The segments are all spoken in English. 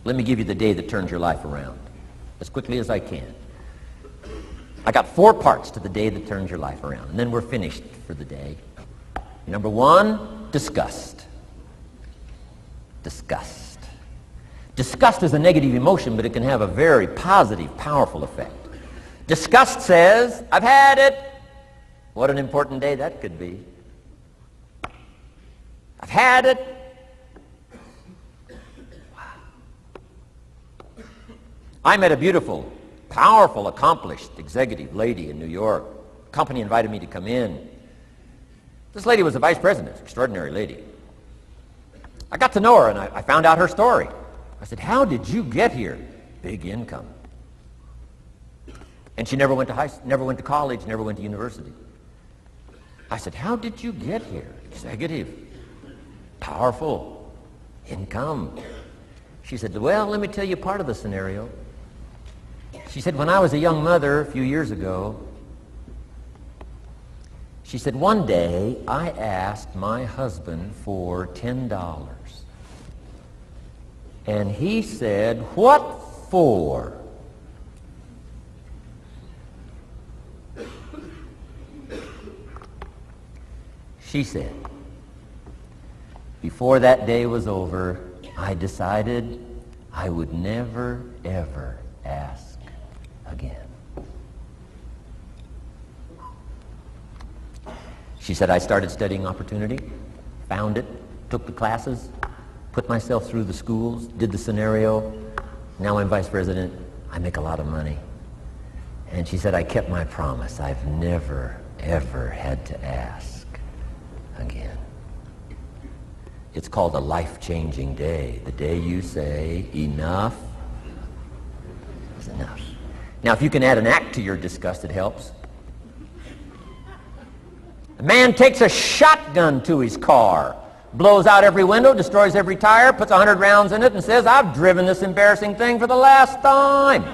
Let me give you the day that turns your life around, as quickly as I can. I got 4 parts to the day that turns your life around, and then we're finished for the day. Number 1, disgust. Disgust. Disgust is a negative emotion, but it can have a very positive, powerful effect. Disgust says, I've had it. What an important day that could be. I've had it. Wow. I met a beautiful, powerful, accomplished executive lady in New York. The company invited me to come in. This lady was a vice president, extraordinary lady. I got to know her, and I found out her story. I said, how did you get here? Big income. And she never went to college, never went to university. I said, how did you get here? Executive, powerful, income. She said, well, let me tell you part of the scenario. She said, when I was a young mother a few years ago, she said, one day I asked my husband for $10. And he said, what for? She said, before that day was over, I decided I would never, ever ask again. She said, I started studying opportunity, found it, took the classes, put myself through the schools, did the scenario. Now I'm vice president. I make a lot of money. And she said, I kept my promise. I've never, ever had to ask again. It's called a life-changing day. The day you say, enough is enough. Now, if you can add an act to your disgust, it helps. A man takes a shotgun to his car, blows out every window, destroys every tire, puts 100 rounds in it, and says, I've driven this embarrassing thing for the last time.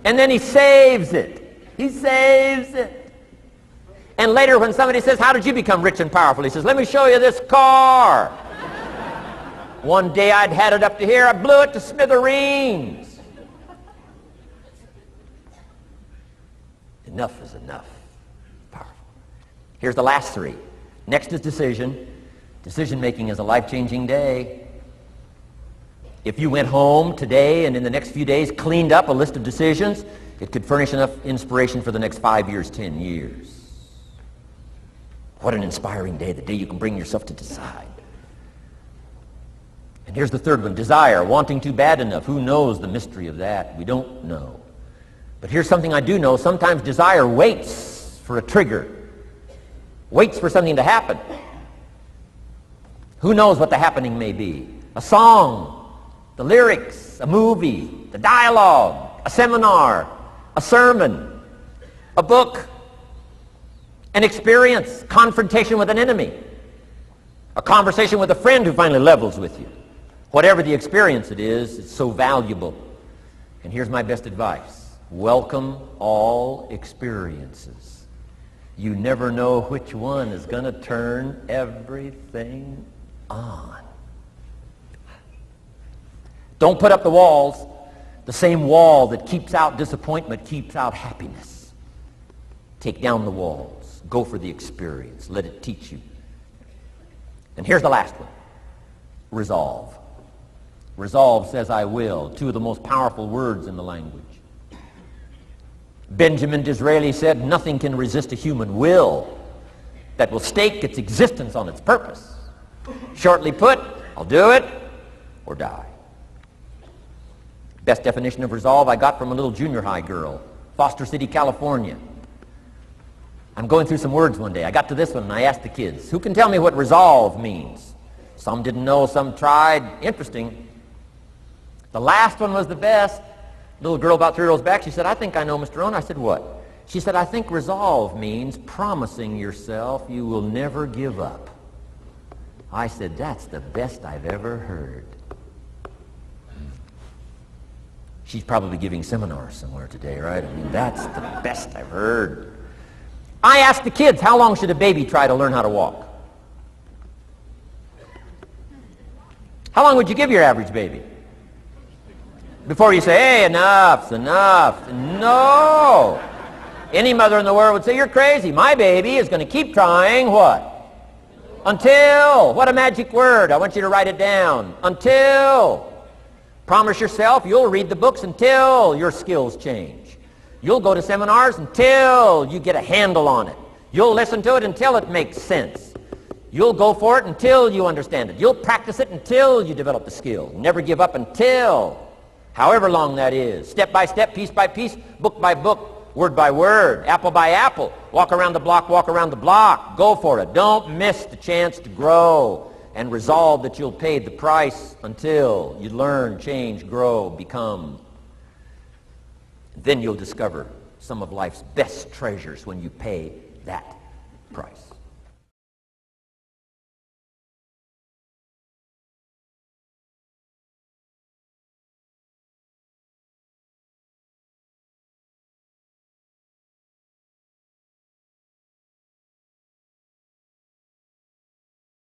And then he saves it. He saves it. And later when somebody says, how did you become rich and powerful? He says, let me show you this car. One day I'd had it up to here, I blew it to smithereens. Enough is enough. Powerful. Here's the last 3. Next is decision. Decision making is a life-changing day. If you went home today and in the next few days cleaned up a list of decisions, it could furnish enough inspiration for the next 5 years, 10 years. What an inspiring day, the day you can bring yourself to decide. And here's the 3rd one, desire, wanting too bad enough. Who knows the mystery of that? We don't know. But here's something I do know. Sometimes desire waits for a trigger, waits for something to happen. Who knows what the happening may be? A song, the lyrics, a movie, the dialogue, a seminar, a sermon, a book, an experience, confrontation with an enemy, a conversation with a friend who finally levels with you. Whatever the experience it is, it's so valuable. And here's my best advice. Welcome all experiences. You never know which one is going to turn everything on. Don't put up the walls. The same wall that keeps out disappointment keeps out happiness. Take down the walls. Go for the experience. Let it teach you. And here's the last one. Resolve. Resolve says I will. 2 of the most powerful words in the language. Benjamin Disraeli said, nothing can resist a human will that will stake its existence on its purpose. Shortly put, I'll do it or die. Best definition of resolve I got from a little junior high girl, Foster City, California. I'm going through some words one day. I got to this one and I asked the kids, who can tell me what resolve means? Some didn't know, some tried. Interesting. The last one was the best. Little girl about 3 rows back, she said, I think I know, Mr. Rohn. I said, what? She said, I think resolve means promising yourself you will never give up. I said, that's the best I've ever heard. She's probably giving seminars somewhere today, right? I mean, that's the best I've heard. I asked the kids, how long should a baby try to learn how to walk? How long would you give your average baby? Before you say, hey, enough's enough. No. Any mother in the world would say, you're crazy. My baby is going to keep trying what? Until. What a magic word. I want you to write it down. Until. Promise yourself you'll read the books until your skills change. You'll go to seminars until you get a handle on it. You'll listen to it until it makes sense. You'll go for it until you understand it. You'll practice it until you develop the skill. Never give up until, however long that is. Step by step, piece by piece, book by book, word by word, apple by apple. Walk around the block, walk around the block. Go for it. Don't miss the chance to grow, and resolve that you'll pay the price until you learn, change, grow, become. Then you'll discover some of life's best treasures when you pay that price.